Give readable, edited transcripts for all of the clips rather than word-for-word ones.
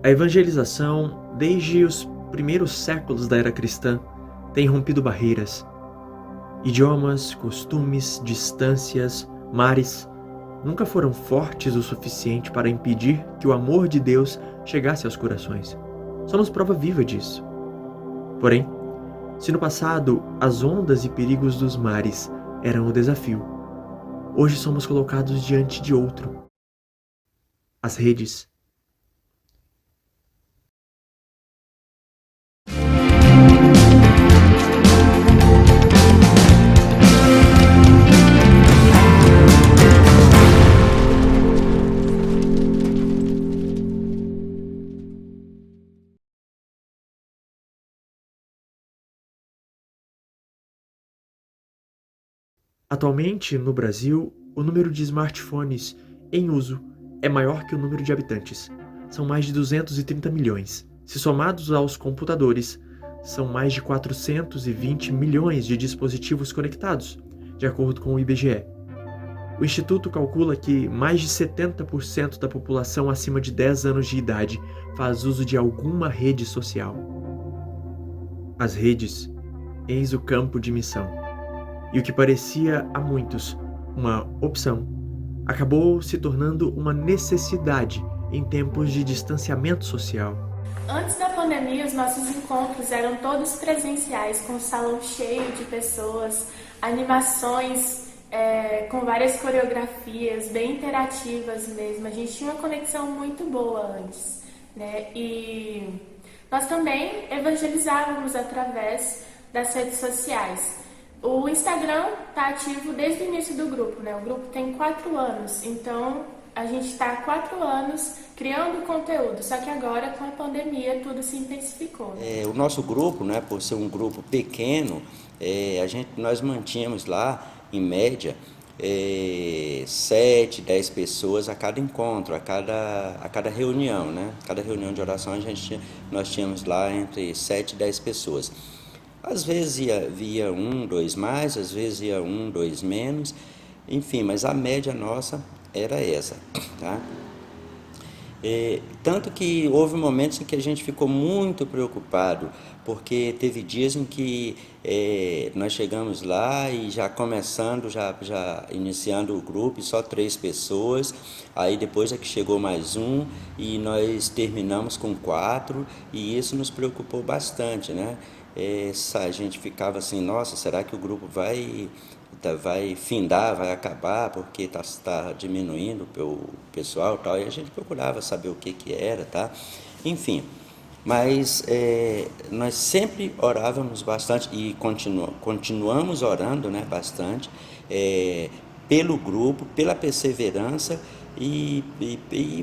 A evangelização, desde os primeiros séculos da era cristã, tem rompido barreiras. Idiomas, costumes, distâncias, mares nunca foram fortes o suficiente para impedir que o amor de Deus chegasse aos corações. Somos prova viva disso. Porém, se no passado as ondas e perigos dos mares eram o desafio, hoje somos colocados diante de outro: as redes. Atualmente, no Brasil, o número de smartphones em uso é maior que o número de habitantes. São mais de 230 milhões. Se somados aos computadores, são mais de 420 milhões de dispositivos conectados, de acordo com o IBGE. O Instituto calcula que mais de 70% da população acima de 10 anos de idade faz uso de alguma rede social. As redes, eis o campo de missão. E o que parecia a muitos uma opção, acabou se tornando uma necessidade em tempos de distanciamento social. Antes da pandemia, os nossos encontros eram todos presenciais, com o salão cheio de pessoas, animações com várias coreografias, bem interativas mesmo. A gente tinha uma conexão muito boa antes, né? E nós também evangelizávamos através das redes sociais. O Instagram está ativo desde o início do grupo, né? O grupo tem 4 anos, então a gente está há 4 anos criando conteúdo, só que agora com a pandemia tudo se intensificou. Né? O nosso grupo, né, por ser um grupo pequeno, nós mantínhamos lá, em média, 7, 10 pessoas a cada encontro, a cada reunião, né? Cada reunião de oração nós tínhamos lá entre 7 e 10 pessoas. Às vezes via 1, 2 mais, às vezes ia 1, 2 menos, enfim, mas a média nossa era essa, tá? Tanto que houve momentos em que a gente ficou muito preocupado, porque teve dias em que nós chegamos lá e já começando, já iniciando o grupo, só 3 pessoas, aí depois é que chegou mais um e nós terminamos com 4, e isso nos preocupou bastante, né? A gente ficava assim, nossa, será que o grupo vai findar, vai acabar, porque tá diminuindo o pessoal e tal, e a gente procurava saber o que era, tá? Enfim, mas nós sempre orávamos bastante e continuamos orando, né, bastante, pelo grupo, pela perseverança, e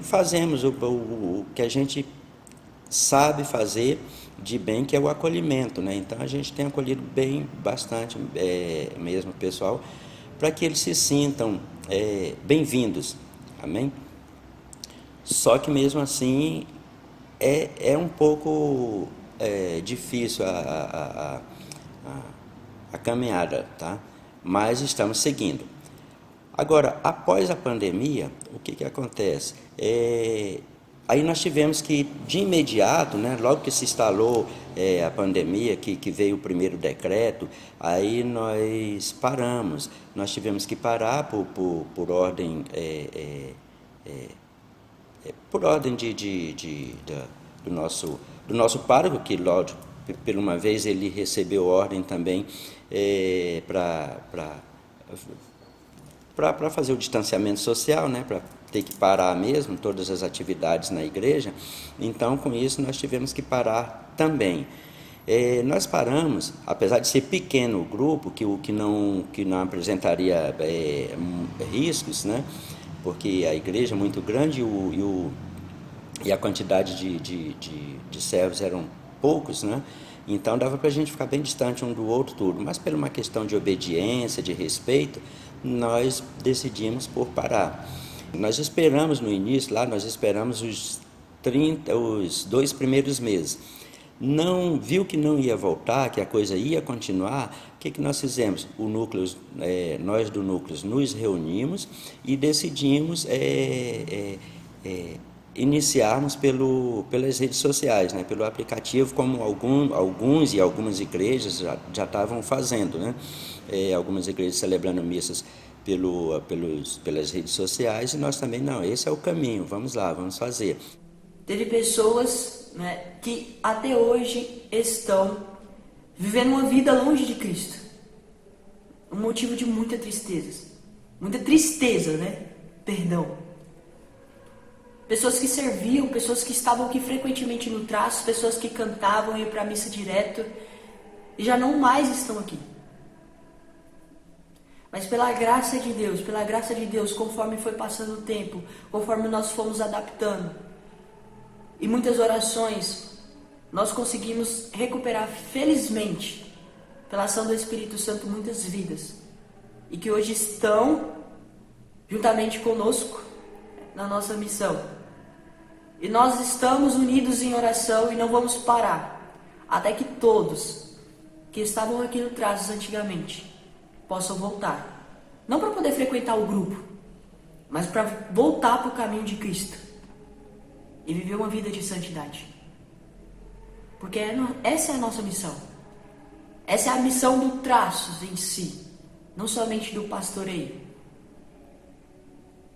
fazemos o que a gente sabe fazer de bem, que é o acolhimento, né? Então a gente tem acolhido bem, bastante mesmo o pessoal, para que eles se sintam bem-vindos, amém? Só que mesmo assim é um pouco difícil a caminhada, tá? Mas estamos seguindo. Agora, após a pandemia, o que acontece? Aí nós tivemos que, de imediato, né, logo que se instalou a pandemia, que veio o primeiro decreto, aí nós paramos. Nós tivemos que parar por ordem, do nosso pároco, que logo, por uma vez, ele recebeu ordem também para fazer o distanciamento social, né, para ter que parar mesmo todas as atividades na igreja. Então, com isso, nós tivemos que parar também. Nós paramos, apesar de ser pequeno o grupo, que não apresentaria riscos, né, porque a igreja é muito grande e a quantidade de servos eram poucos, né? Então dava para a gente ficar bem distante um do outro tudo, mas por uma questão de obediência, de respeito, nós decidimos por parar. Nós esperamos no início, lá nós esperamos os 2 primeiros meses. Não viu que não ia voltar, que a coisa ia continuar. O que nós fizemos? Nós do núcleo nos reunimos e decidimos iniciarmos pelas redes sociais, né, pelo aplicativo, como alguns e algumas igrejas já estavam fazendo, né, algumas igrejas celebrando missas pelas redes sociais, e nós também, não, esse é o caminho, vamos lá, vamos fazer. Teve pessoas, né, que até hoje estão vivendo uma vida longe de Cristo, um motivo de muita tristeza, né, perdão. Pessoas que serviam, pessoas que estavam aqui frequentemente no traço, pessoas que cantavam, iam para a missa direto, e já não mais estão aqui. Mas pela graça de Deus, conforme foi passando o tempo, conforme nós fomos adaptando, e muitas orações, nós conseguimos recuperar, felizmente, pela ação do Espírito Santo, muitas vidas, e que hoje estão juntamente conosco na nossa missão. E nós estamos unidos em oração e não vamos parar, até que todos que estavam aqui no Traços antigamente possam voltar. Não para poder frequentar o grupo, mas para voltar para o caminho de Cristo e viver uma vida de santidade. Porque essa é a nossa missão. Essa é a missão do Traços em si, não somente do pastoreio.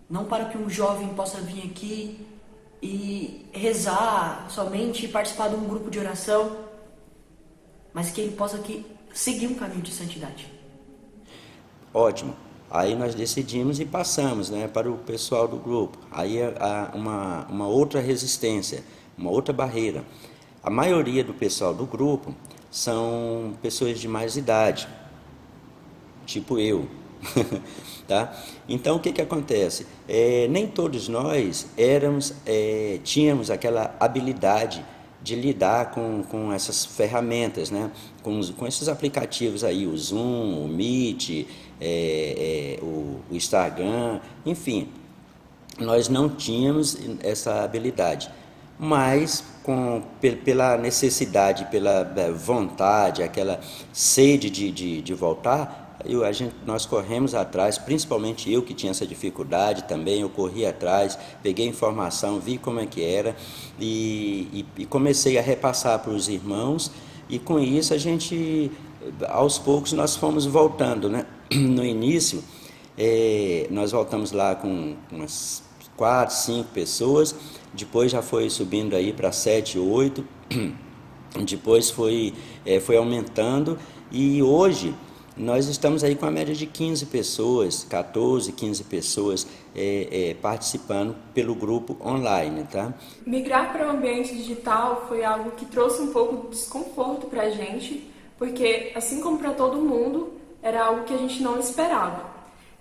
Não para que um jovem possa vir aqui e rezar somente, participar de um grupo de oração, mas que ele possa aqui seguir um caminho de santidade. Ótimo. Aí nós decidimos e passamos, né, para o pessoal do grupo. Aí há uma outra resistência, uma outra barreira. A maioria do pessoal do grupo são pessoas de mais idade, tipo eu. Tá? Então o que acontece? Nem todos nós tínhamos aquela habilidade de lidar com essas ferramentas, né? com esses aplicativos aí, o Zoom, o Meet, o Instagram, enfim, nós não tínhamos essa habilidade, mas pela necessidade, pela vontade, aquela sede de voltar, nós corremos atrás, principalmente eu que tinha essa dificuldade também, eu corri atrás, peguei informação, vi como é que era e comecei a repassar para os irmãos, e com isso a gente, aos poucos, nós fomos voltando, né? No início, nós voltamos lá com umas 4, 5 pessoas, depois já foi subindo aí para 7, 8, depois foi aumentando, e hoje nós estamos aí com a média de 15 pessoas, 14, 15 pessoas participando pelo grupo online, tá? Migrar para o ambiente digital foi algo que trouxe um pouco de desconforto para a gente, porque, assim como para todo mundo, era algo que a gente não esperava.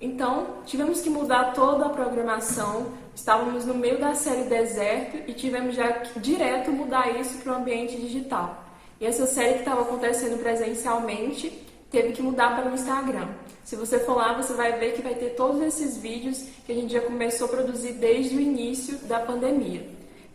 Então, tivemos que mudar toda a programação, estávamos no meio da série Deserto e tivemos já que direto mudar isso para o ambiente digital. E essa série que estava acontecendo presencialmente teve que mudar para o Instagram. Se você for lá, você vai ver que vai ter todos esses vídeos que a gente já começou a produzir desde o início da pandemia.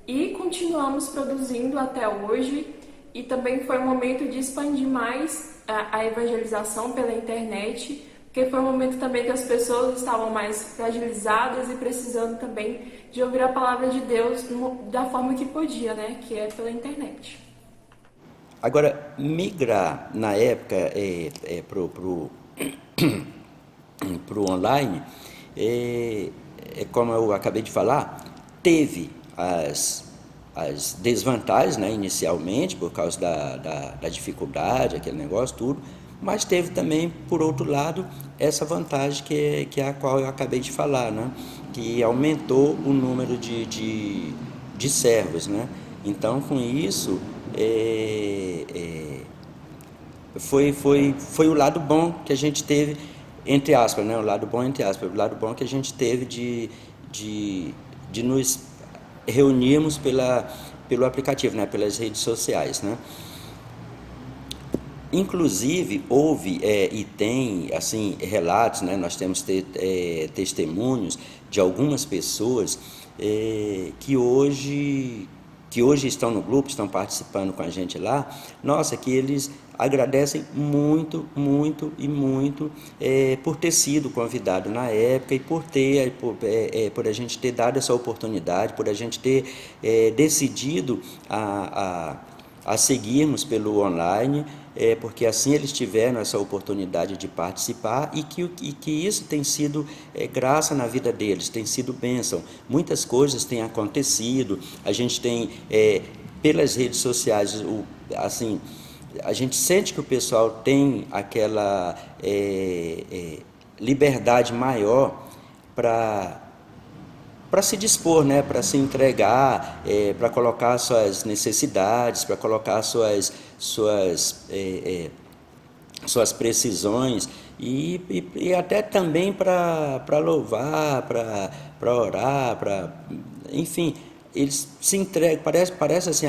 E continuamos produzindo até hoje, e também foi um momento de expandir mais a evangelização pela internet, porque foi um momento também que as pessoas estavam mais fragilizadas e precisando também de ouvir a palavra de Deus da forma que podia, né? Que é pela internet. Agora, migrar na época para o online, como eu acabei de falar, teve as desvantagens, né, inicialmente, por causa da dificuldade, aquele negócio, tudo, mas teve também, por outro lado, essa vantagem que é a qual eu acabei de falar, né, que aumentou o número de servos, né? Então, com isso, foi o lado bom que a gente teve, entre aspas, né? O lado bom, entre aspas, o lado bom que a gente teve de nos reunirmos pelo aplicativo, né? Pelas redes sociais, né? Inclusive, houve e tem, assim, relatos, né? Nós temos testemunhos de algumas pessoas que hoje que hoje estão no grupo, estão participando com a gente lá, nossa, que eles agradecem muito, muito e muito por ter sido convidado na época e por a gente ter dado essa oportunidade, por a gente ter decidido a seguirmos pelo online, porque assim eles tiveram essa oportunidade de participar e que isso tem sido graça na vida deles, tem sido bênção. Muitas coisas têm acontecido, a gente tem, pelas redes sociais, assim, a gente sente que o pessoal tem aquela liberdade maior para se dispor, né, para se entregar, para colocar suas necessidades, para colocar suas precisões e até também para louvar, para orar, enfim, eles se entregam, parece assim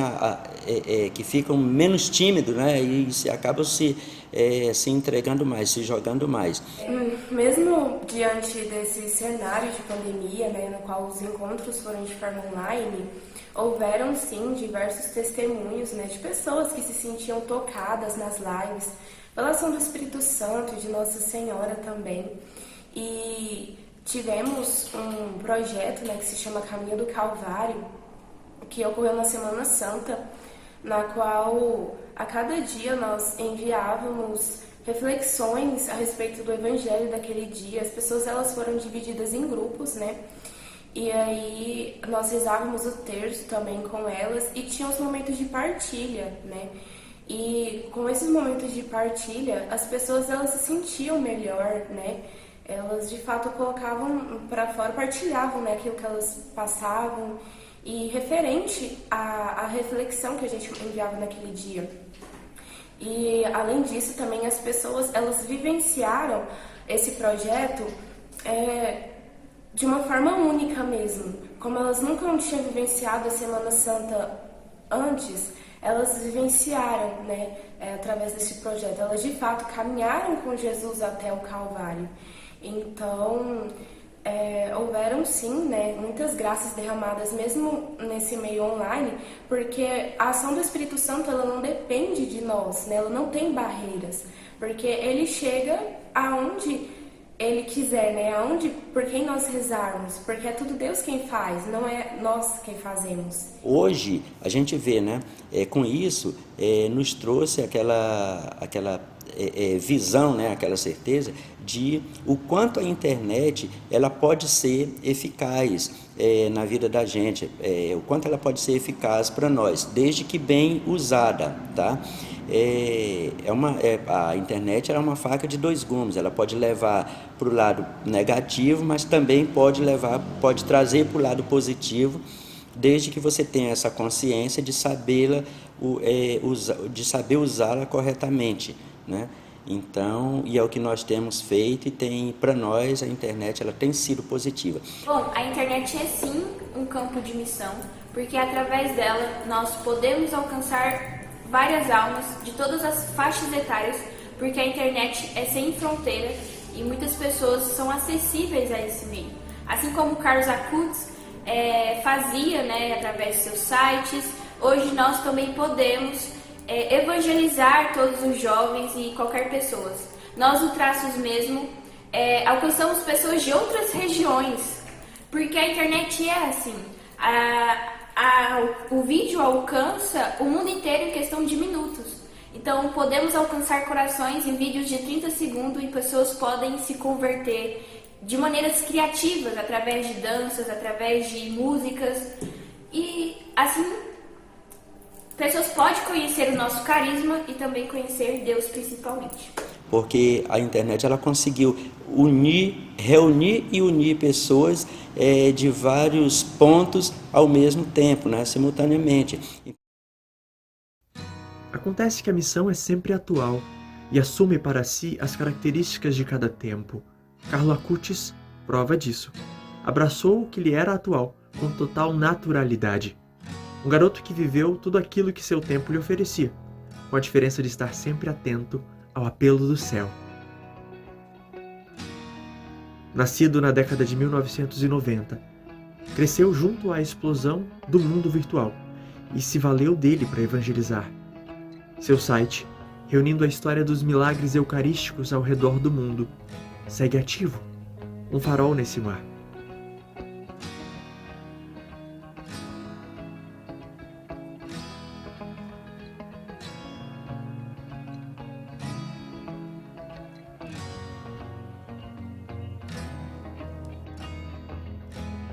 que ficam menos tímidos, né, e acabam se entregando mais, se jogando mais. Mesmo diante desse cenário de pandemia, né, no qual os encontros foram de forma online, houveram sim diversos testemunhos, né, de pessoas que se sentiam tocadas nas lives pela ação do Espírito Santo e de Nossa Senhora também. E tivemos um projeto, né, que se chama Caminho do Calvário, que ocorreu na Semana Santa, na qual a cada dia nós enviávamos reflexões a respeito do evangelho daquele dia. As pessoas elas foram divididas em grupos, né? E aí nós rezávamos o terço também com elas e tinha os momentos de partilha, né? E com esses momentos de partilha, as pessoas elas se sentiam melhor, né? Elas de fato colocavam para fora, partilhavam, né, aquilo que elas passavam e referente à reflexão que a gente enviava naquele dia. E além disso também as pessoas elas vivenciaram esse projeto de uma forma única mesmo, como elas nunca tinham vivenciado a Semana Santa antes, elas vivenciaram, né, através desse projeto, elas de fato caminharam com Jesus até o Calvário. Então houveram sim, né, muitas graças derramadas mesmo nesse meio online, porque a ação do Espírito Santo ela não depende de nós, né, ela não tem barreiras, porque ele chega aonde ele quiser, né, por quem nós rezarmos, porque é tudo Deus quem faz, não é nós quem fazemos. Hoje a gente vê, né, com isso nos trouxe aquela visão, né, aquela certeza de o quanto a internet ela pode ser eficaz na vida da gente, o quanto ela pode ser eficaz para nós, desde que bem usada, tá? A internet é uma faca de dois gumes, ela pode levar para o lado negativo, mas também pode trazer para o lado positivo, desde que você tenha essa consciência de saber usá-la corretamente, né? Então, e é o que nós temos feito e para nós a internet ela tem sido positiva. Bom, a internet é sim um campo de missão, porque através dela nós podemos alcançar várias almas de todas as faixas etárias, porque a internet é sem fronteira e muitas pessoas são acessíveis a esse meio. Assim como o Carlos Acutis fazia, né, através de seus sites, hoje nós também podemos evangelizar todos os jovens e qualquer pessoa. Nós, no Traços mesmo, alcançamos pessoas de outras regiões, porque a internet é assim, o vídeo alcança o mundo inteiro em questão de minutos. Então, podemos alcançar corações em vídeos de 30 segundos e pessoas podem se converter de maneiras criativas, através de danças, através de músicas. E, assim, pessoas podem conhecer o nosso carisma e também conhecer Deus principalmente. Porque a internet ela conseguiu reunir e unir pessoas de vários pontos ao mesmo tempo, né, simultaneamente. Acontece que a missão é sempre atual e assume para si as características de cada tempo. Carlo Acutis, prova disso, abraçou o que lhe era atual com total naturalidade. Um garoto que viveu tudo aquilo que seu tempo lhe oferecia, com a diferença de estar sempre atento ao apelo do céu. Nascido na década de 1990, cresceu junto à explosão do mundo virtual e se valeu dele para evangelizar. Seu site, reunindo a história dos milagres eucarísticos ao redor do mundo, segue ativo, um farol nesse mar.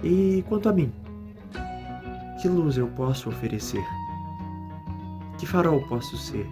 E quanto a mim? Que luz eu posso oferecer? Que farol posso ser?